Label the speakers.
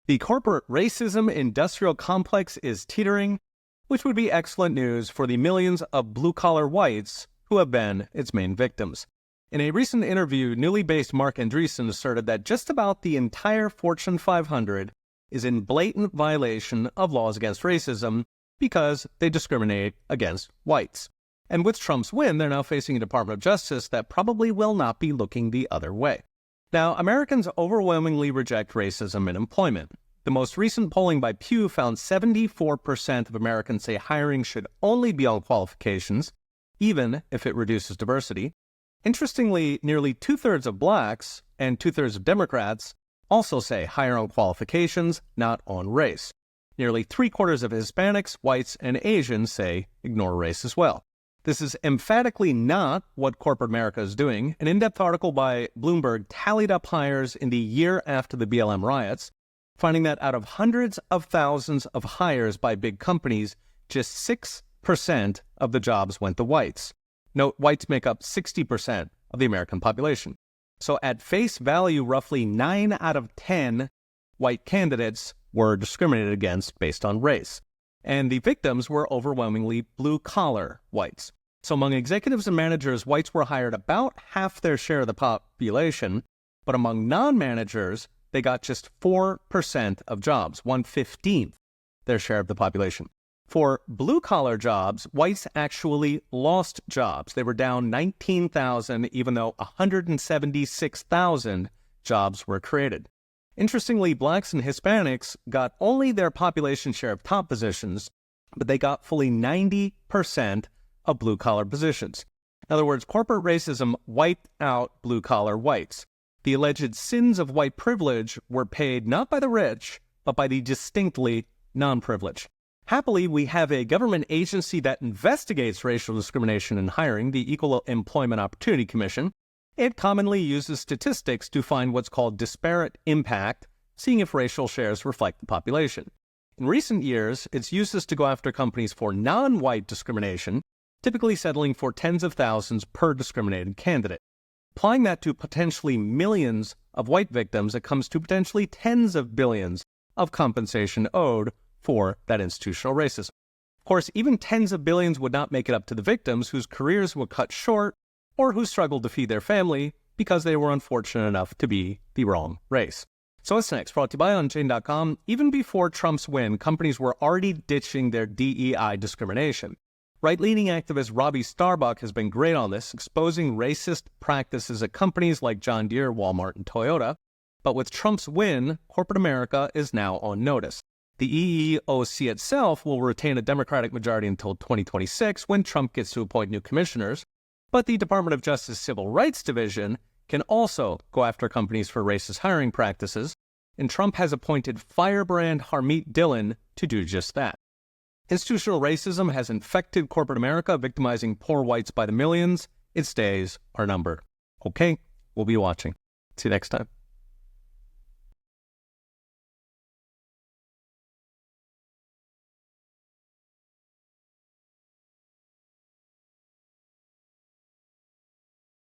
Speaker 1: The corporate racism industrial complex is teetering, which would be excellent news for the millions of blue-collar whites who have been its main victims. In a recent interview, newly based Mark Andreessen asserted that just about the entire Fortune 500 is in blatant violation of laws against racism because they discriminate against whites. And with Trump's win, they're now facing a Department of Justice that probably will not be looking the other way. Now, Americans overwhelmingly reject racism in employment. The most recent polling by Pew found 74% of Americans say hiring should only be on qualifications, even if it reduces diversity. Interestingly, nearly two-thirds of blacks and two-thirds of Democrats also say hire on qualifications, not on race. Nearly three-quarters of Hispanics, whites, and Asians say ignore race as well. This is emphatically not what corporate America is doing. An in-depth article by Bloomberg tallied up hires in the year after the BLM riots, finding that out of hundreds of thousands of hires by big companies, just 6% of the jobs went to whites. Note, whites make up 60% of the American population. So at face value, roughly 9 out of 10 white candidates were discriminated against based on race. And the victims were overwhelmingly blue-collar whites. So among executives and managers, whites were hired about half their share of the population, but among non-managers, they got just 4% of jobs, 1/15th their share of the population. For blue-collar jobs, whites actually lost jobs. They were down 19,000, even though 176,000 jobs were created. Interestingly, blacks and Hispanics got only their population share of top positions, but they got fully 90% of blue-collar positions. In other words, corporate racism wiped out blue-collar whites. The alleged sins of white privilege were paid not by the rich, but by the distinctly non-privileged. Happily, we have a government agency that investigates racial discrimination in hiring, the Equal Employment Opportunity Commission. It commonly uses statistics to find what's called disparate impact, seeing if racial shares reflect the population. In recent years, it's used this to go after companies for non-white discrimination, typically settling for tens of thousands per discriminated candidate. Applying that to potentially millions of white victims, it comes to potentially tens of billions of compensation owed for that institutional racism. Of course, even tens of billions would not make it up to the victims whose careers were cut short or who struggled to feed their family because they were unfortunate enough to be the wrong race. So what's next? Brought to you by OnChain.com. Even before Trump's win, companies were already ditching their DEI discrimination. Right-leaning activist Robbie Starbuck has been great on this, exposing racist practices at companies like John Deere, Walmart, and Toyota. But with Trump's win, corporate America is now on notice. The EEOC itself will retain a Democratic majority until 2026 when Trump gets to appoint new commissioners. But the Department of Justice Civil Rights Division can also go after companies for racist hiring practices, and Trump has appointed firebrand Harmeet Dillon to do just that. Institutional racism has infected corporate America, victimizing poor whites by the millions. Its days are numbered. Okay, we'll be watching. See you next time.